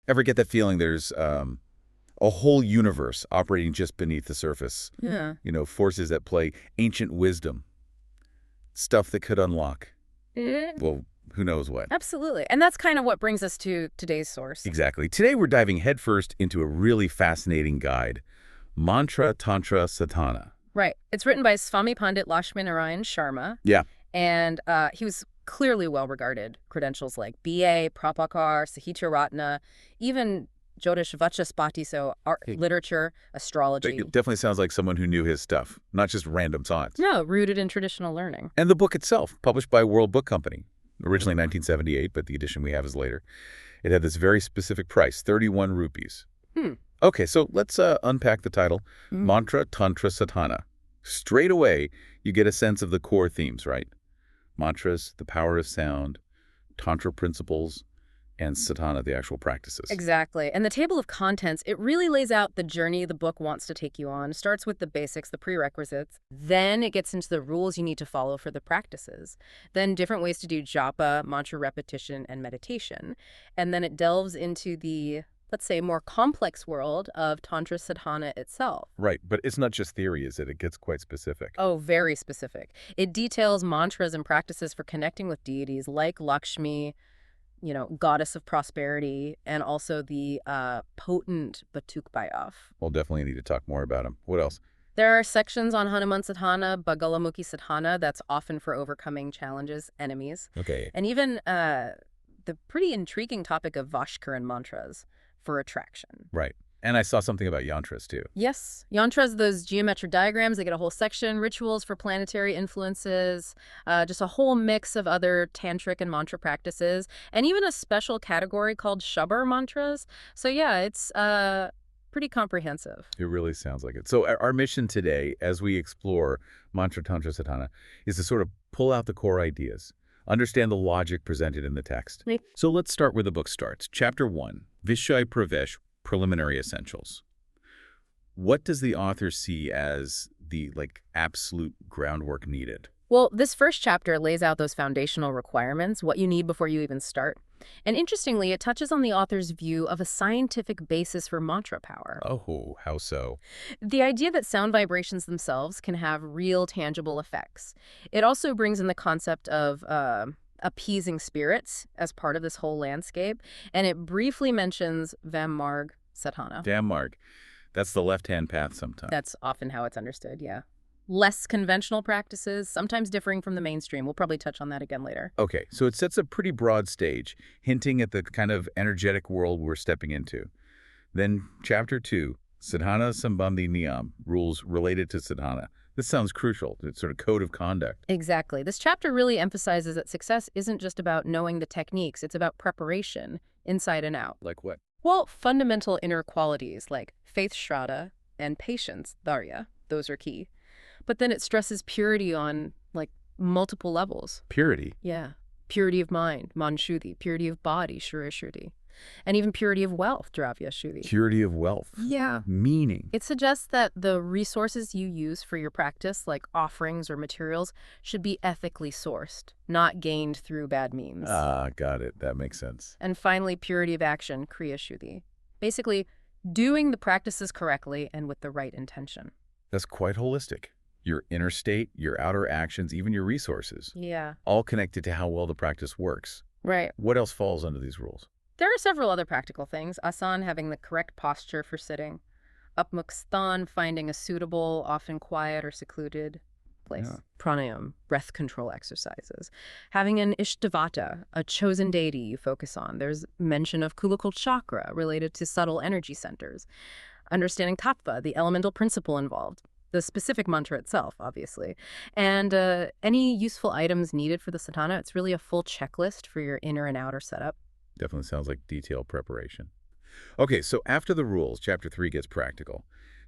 Ever get that feeling there's a whole universe operating just beneath the surface? Yeah. Forces at play, ancient wisdom, stuff that could unlock, well, who knows what. Absolutely. And that's kind of what brings us to today's source. Exactly. Today we're diving headfirst into a really fascinating guide, Mantra Tantra Sadhana. Right. It's written by Swami Pandit Lakshminarayan Sharma. Yeah. And he was clearly well-regarded. Credentials like B.A., Prabhakar, Sahitya Ratna, even Jyotish Vachaspati, so art, literature, astrology. It definitely sounds like someone who knew his stuff, not just random thoughts. No, rooted in traditional learning. And the book itself, published by World Book Company, originally 1978, but the edition we have is later. It had this very specific price, 31 rupees. Okay, so let's unpack the title, Mantra Tantra Sadhana. Straight away, you get a sense of the core themes, right? Mantras, the power of sound, Tantra principles, and sadhana, the actual practices. Exactly. And the table of contents, it really lays out the journey the book wants to take you on. It starts with the basics, the prerequisites. Then it gets into the rules you need to follow for the practices. Then different ways to do japa, mantra repetition, and meditation. And then it delves into the, let's say, more complex world of Tantra Sadhana itself. Right, but it's not just theory, is it? It gets quite specific. Oh, very specific. It details mantras and practices for connecting with deities like Lakshmi, goddess of prosperity, and also the potent Batuk Bhayav. We'll definitely need to talk more about him. What else? There are sections on Hanuman Sadhana, Bagalamukhi Sadhana, that's often for overcoming challenges, enemies. Okay. And even the pretty intriguing topic of Vashkaran mantras for attraction. Right. And I saw something about yantras, too. Yes. Yantras, those geometric diagrams, they get a whole section, rituals for planetary influences, just a whole mix of other tantric and mantra practices, and even a special category called Shabar mantras. So yeah, it's pretty comprehensive. It really sounds like it. So our mission today, as we explore Mantra Tantra Sadhana, is to sort of pull out the core ideas, understand the logic presented in the text. Right. So let's start where the book starts. Chapter 1, Vishay Pravesh, Preliminary Essentials. What does the author see as the absolute groundwork needed? Well, this first chapter lays out those foundational requirements, what you need before you even start. And interestingly, it touches on the author's view of a scientific basis for mantra power. Oh, how so? The idea that sound vibrations themselves can have real, tangible effects. It also brings in the concept of appeasing spirits as part of this whole landscape, and it briefly mentions Vammarg Sadhana. Vammarg. That's the left-hand path sometimes. That's often how it's understood, yeah. Less conventional practices, sometimes differing from the mainstream. We'll probably touch on that again later. Okay, so it sets a pretty broad stage, hinting at the kind of energetic world we're stepping into. Then Chapter 2, Sadhana Sambandhi Niyam, rules related to sadhana. This sounds crucial, it's sort of code of conduct. Exactly. This chapter really emphasizes that success isn't just about knowing the techniques, it's about preparation, inside and out. Like what? Well, fundamental inner qualities like faith, shraddha, and patience, dharya, those are key. But then it stresses purity on, multiple levels. Purity? Yeah. Purity of mind, manshuddhi, purity of body, shurashuddhi, and even purity of wealth, dravya shuddhi. Purity of wealth? Yeah. Meaning? It suggests that the resources you use for your practice, like offerings or materials, should be ethically sourced, not gained through bad means. Ah, got it. That makes sense. And finally, purity of action, kriya shuddhi. Basically, doing the practices correctly and with the right intention. That's quite holistic. Your inner state, your outer actions, even your resources. Yeah. All connected to how well the practice works. Right. What else falls under these rules? There are several other practical things. Asan, having the correct posture for sitting. Upmukhstan, finding a suitable, often quiet or secluded place. Yeah. Pranayam, breath control exercises. Having an Ishtavata, a chosen deity you focus on. There's mention of Kulakul chakra related to subtle energy centers. Understanding tattva, the elemental principle involved. The specific mantra itself, obviously. And any useful items needed for the sadhana. It's really a full checklist for your inner and outer setup. Definitely sounds like detailed preparation. Okay, so after the rules, Chapter 3 gets practical.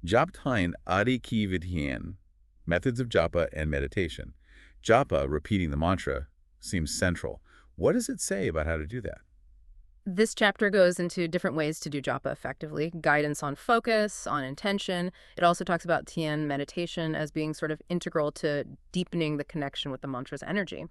Japtain Adi Ki Vidhyan, methods of japa and meditation. Japa, repeating the mantra, seems central. What does it say about how to do that? This chapter goes into different ways to do japa effectively, guidance on focus, on intention. It also talks about Tien meditation as being sort of integral to deepening the connection with the mantra's energy.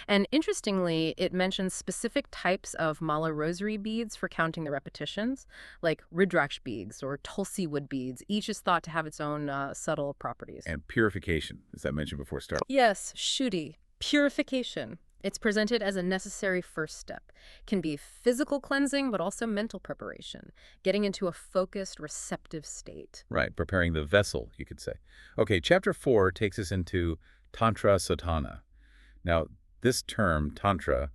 And interestingly, it mentions specific types of mala rosary beads for counting the repetitions, like Rudraksh beads or Tulsi wood beads. Each is thought to have its own subtle properties. And purification, as I mentioned before, start. Yes, Shuddhi, purification. It's presented as a necessary first step. Can be physical cleansing, but also mental preparation, getting into a focused, receptive state. Right, preparing the vessel, you could say. Okay, chapter 4 takes us into Tantra Sadhana. Now, this term, Tantra,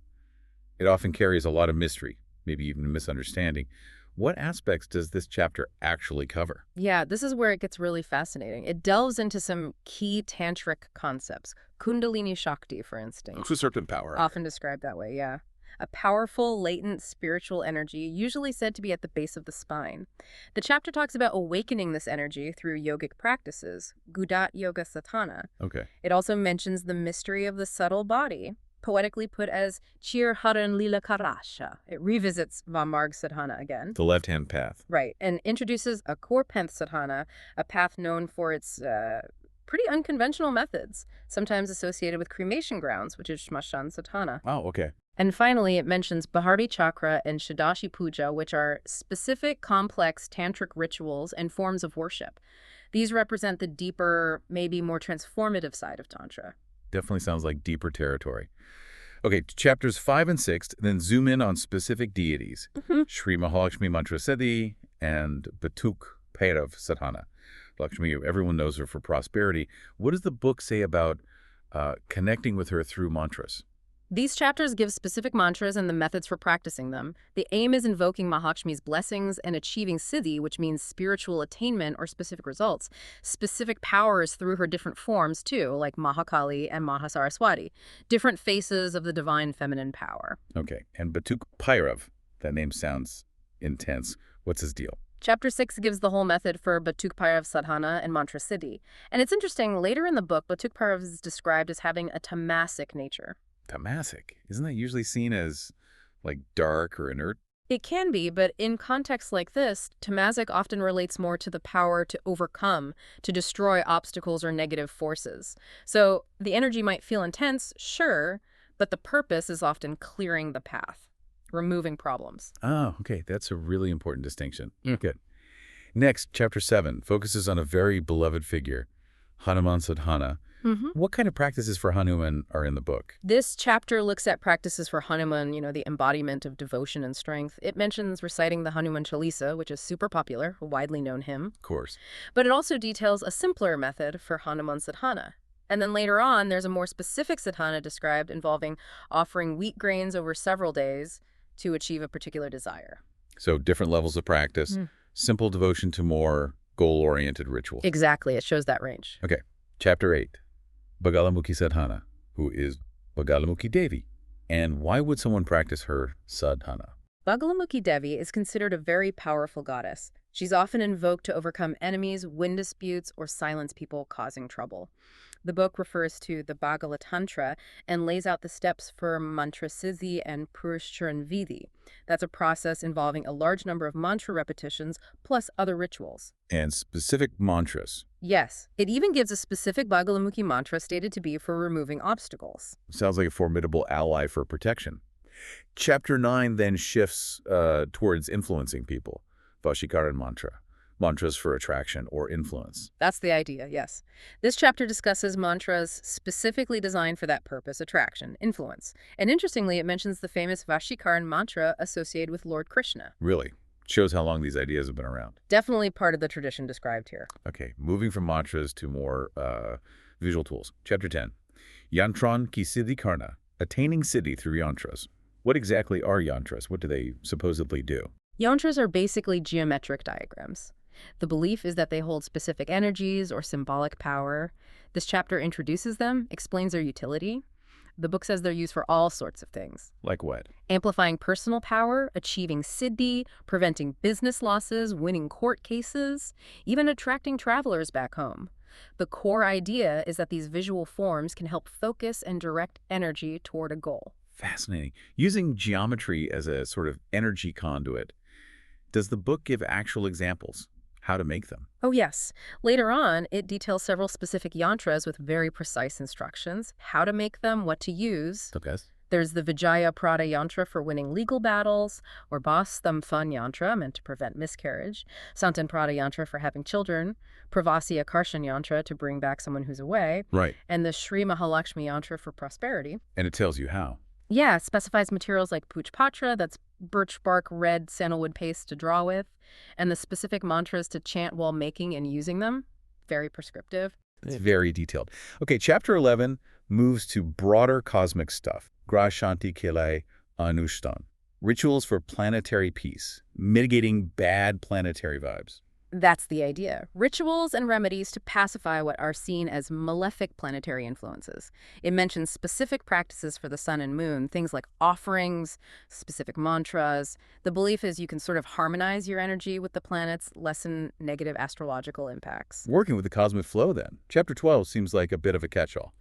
it often carries a lot of mystery, maybe even a misunderstanding. What aspects does this chapter actually cover? Yeah, this is where it gets really fascinating. It delves into some key tantric concepts. Kundalini Shakti, for instance. Serpent power. Often described that way, yeah. A powerful, latent spiritual energy, usually said to be at the base of the spine. The chapter talks about awakening this energy through yogic practices, Gudat Yoga Satana. Okay. It also mentions the mystery of the subtle body, poetically put as Chir Haran Lila Karasha. It revisits Vamarg Sadhana again. The left-hand path. Right, and introduces a Korpenth Sadhana, a path known for its pretty unconventional methods, sometimes associated with cremation grounds, which is Shmashan Sadhana. Oh, okay. And finally, it mentions Bharati Chakra and Shadashi Puja, which are specific, complex tantric rituals and forms of worship. These represent the deeper, maybe more transformative side of Tantra. Definitely sounds like deeper territory. Okay, chapters 5 and 6, then zoom in on specific deities. Shri Mahalakshmi Mantra Siddhi and Batuk Bhairav Sadhana. Lakshmi, everyone knows her for prosperity. What does the book say about connecting with her through mantras? These chapters give specific mantras and the methods for practicing them. The aim is invoking Mahalakshmi's blessings and achieving siddhi, which means spiritual attainment or specific results. Specific powers through her different forms, too, like Mahakali and Mahasaraswati. Different faces of the divine feminine power. Okay, and Batuk Bhairav, that name sounds intense. What's his deal? Chapter 6 gives the whole method for Batuk Bhairav Sadhana and Mantra Siddhi. And it's interesting, later in the book, Batuk Bhairav is described as having a tamasic nature. Tamasic. Isn't that usually seen as, like, dark or inert? It can be, but in contexts like this, tamasic often relates more to the power to overcome, to destroy obstacles or negative forces. So the energy might feel intense, sure, but the purpose is often clearing the path, removing problems. Oh, okay. That's a really important distinction. Good. Next, chapter 7 focuses on a very beloved figure, Hanuman Sadhana. What kind of practices for Hanuman are in the book? This chapter looks at practices for Hanuman, the embodiment of devotion and strength. It mentions reciting the Hanuman Chalisa, which is super popular, a widely known hymn. Of course. But it also details a simpler method for Hanuman Sadhana. And then later on, there's a more specific sadhana described involving offering wheat grains over several days to achieve a particular desire. So different levels of practice, simple devotion to more goal-oriented rituals. Exactly. It shows that range. Okay. Chapter 8. Bagalamukhi Sadhana, who is Bagalamukhi Devi. And why would someone practice her sadhana? Bagalamukhi Devi is considered a very powerful goddess. She's often invoked to overcome enemies, win disputes, or silence people causing trouble. The book refers to the Bagala Tantra and lays out the steps for Mantra Siddhi and Purushcharan Vidhi. That's a process involving a large number of mantra repetitions plus other rituals. And specific mantras. Yes. It even gives a specific Bagalamukhi mantra stated to be for removing obstacles. Sounds like a formidable ally for protection. Chapter 9 then shifts towards influencing people. Vashikaran mantra. Mantras for attraction or influence. That's the idea, yes. This chapter discusses mantras specifically designed for that purpose, attraction, influence. And interestingly, it mentions the famous Vashikaran mantra associated with Lord Krishna. Really? Shows how long these ideas have been around. Definitely part of the tradition described here. Okay, moving from mantras to more visual tools. Chapter 10. Yantran ki siddhi karna. Attaining siddhi through yantras. What exactly are yantras? What do they supposedly do? Yantras are basically geometric diagrams. The belief is that they hold specific energies or symbolic power. This chapter introduces them, explains their utility. The book says they're used for all sorts of things. Like what? Amplifying personal power, achieving siddhi, preventing business losses, winning court cases, even attracting travelers back home. The core idea is that these visual forms can help focus and direct energy toward a goal. Fascinating. Using geometry as a sort of energy conduit, does the book give actual examples? How to make them? Oh, yes. Later on, it details several specific yantras with very precise instructions, how to make them, what to use. Okay. There's the Vijaya Prada yantra for winning legal battles, or Bas Thamfun yantra, meant to prevent miscarriage, Santan Prada yantra for having children, Pravasi Akarshan yantra to bring back someone who's away, Right. and the Sri Mahalakshmi yantra for prosperity. And it tells you how. Yeah, it specifies materials like puchpatra, that's birch bark red sandalwood paste to draw with, and the specific mantras to chant while making and using them. Very prescriptive. It's very detailed. Okay, chapter 11 moves to broader cosmic stuff. Gra Shanti Kile Anushtan. Rituals for planetary peace, mitigating bad planetary vibes. That's the idea. Rituals and remedies to pacify what are seen as malefic planetary influences. It mentions specific practices for the sun and moon, things like offerings, specific mantras. The belief is you can sort of harmonize your energy with the planets, lessen negative astrological impacts. Working with the cosmic flow, then. Chapter 12 seems like a bit of a catch-all.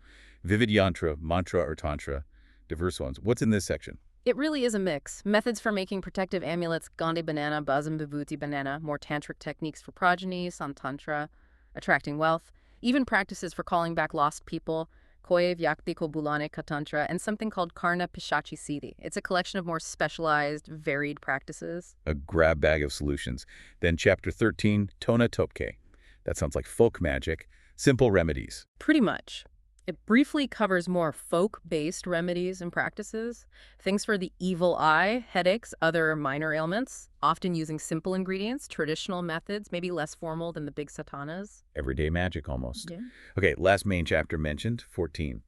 Vivid yantra, mantra or tantra, diverse ones. What's in this section? It really is a mix. Methods for making protective amulets, Gandhi banana, Basam Vibhuti banana, more tantric techniques for progeny, Santantra, attracting wealth, even practices for calling back lost people, Koye Vyakti Ko Bulane Katantra, and something called Karna Pishachi Siddhi. It's a collection of more specialized, varied practices. A grab bag of solutions. Then chapter 13, Tona Topke. That sounds like folk magic. Simple remedies. Pretty much. It briefly covers more folk-based remedies and practices, things for the evil eye, headaches, other minor ailments, often using simple ingredients, traditional methods, maybe less formal than the big satanas. Everyday magic, almost. Yeah. Okay, last main chapter mentioned, 14.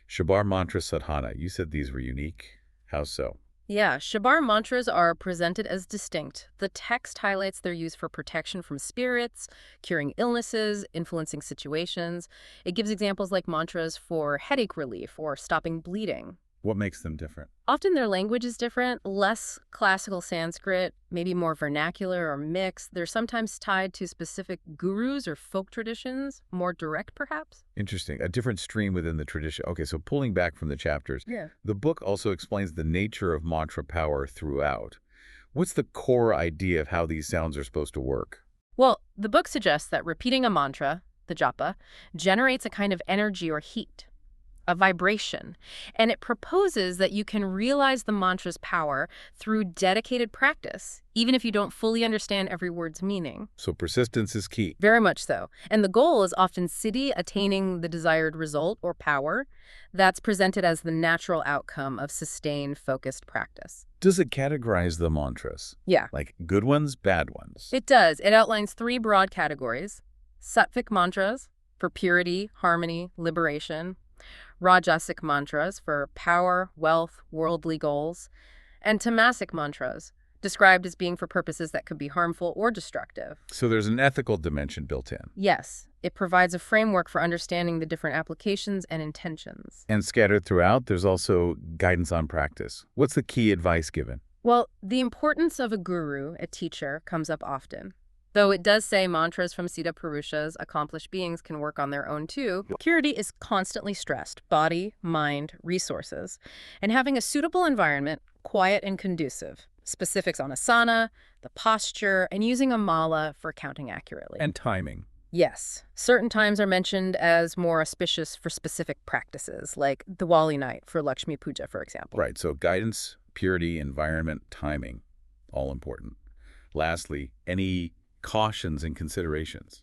Shabar Mantra Sadhana. You said these were unique. How so? Yeah, Shabar mantras are presented as distinct. The text highlights their use for protection from spirits, curing illnesses, influencing situations. It gives examples like mantras for headache relief or stopping bleeding. What makes them different? Often their language is different, less classical Sanskrit, maybe more vernacular or mixed. They're sometimes tied to specific gurus or folk traditions, more direct perhaps. Interesting. A different stream within the tradition. Okay, so pulling back from the chapters, the book also explains the nature of mantra power throughout. What's the core idea of how these sounds are supposed to work? Well, the book suggests that repeating a mantra, the japa, generates a kind of energy or heat, a vibration, and it proposes that you can realize the mantra's power through dedicated practice, even if you don't fully understand every word's meaning. So persistence is key. Very much so. And the goal is often siddhi, attaining the desired result or power. That's presented as the natural outcome of sustained, focused practice. Does it categorize the mantras? Yeah. Like good ones, bad ones? It does. It outlines 3 broad categories. Sattvic mantras for purity, harmony, liberation. Rajasic mantras for power, wealth, worldly goals, and tamasic mantras, described as being for purposes that could be harmful or destructive. So there's an ethical dimension built in. Yes, it provides a framework for understanding the different applications and intentions. And scattered throughout, there's also guidance on practice. What's the key advice given? Well, the importance of a guru, a teacher, comes up often. Though it does say mantras from Siddha Purushas, accomplished beings, can work on their own too, purity is constantly stressed, body, mind, resources, and having a suitable environment, quiet and conducive. Specifics on asana, the posture, and using a mala for counting accurately. And timing. Yes. Certain times are mentioned as more auspicious for specific practices, like Diwali night for Lakshmi Puja, for example. Right, so guidance, purity, environment, timing, all important. Lastly, any cautions and considerations,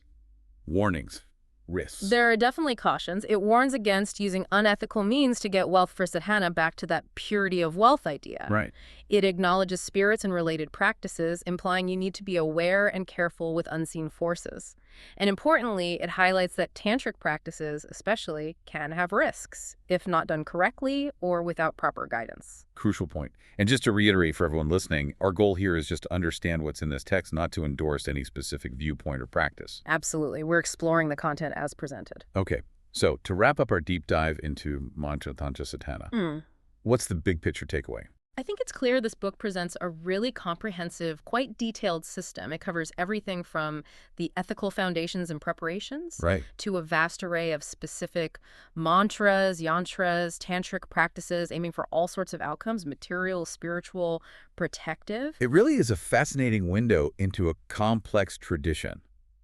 warnings, risks. There are definitely cautions. It warns against using unethical means to get wealth for sadhana, back to that purity of wealth idea. Right. It acknowledges spirits and related practices, implying you need to be aware and careful with unseen forces. And importantly, it highlights that tantric practices, especially, can have risks, if not done correctly or without proper guidance. Crucial point. And just to reiterate for everyone listening, our goal here is just to understand what's in this text, not to endorse any specific viewpoint or practice. Absolutely. We're exploring the content as presented. Okay, so to wrap up our deep dive into Mantra Tantra Sadhana, what's the big picture takeaway? I think it's clear this book presents a really comprehensive, quite detailed system. It covers everything from the ethical foundations and preparations Right. to a vast array of specific mantras, yantras, tantric practices aiming for all sorts of outcomes, material, spiritual, protective. It really is a fascinating window into a complex tradition.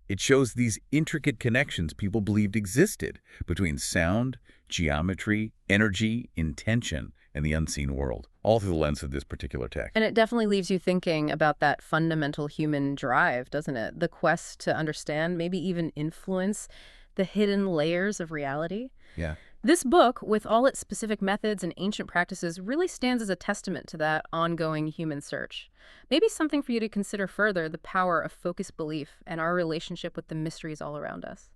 It shows these intricate connections people believed existed between sound, geometry, energy, intention, and the unseen world, all through the lens of this particular text. And it definitely leaves you thinking about that fundamental human drive, doesn't it? The quest to understand, maybe even influence the hidden layers of reality. Yeah. This book, with all its specific methods and ancient practices, really stands as a testament to that ongoing human search. Maybe something for you to consider further, the power of focused belief and our relationship with the mysteries all around us.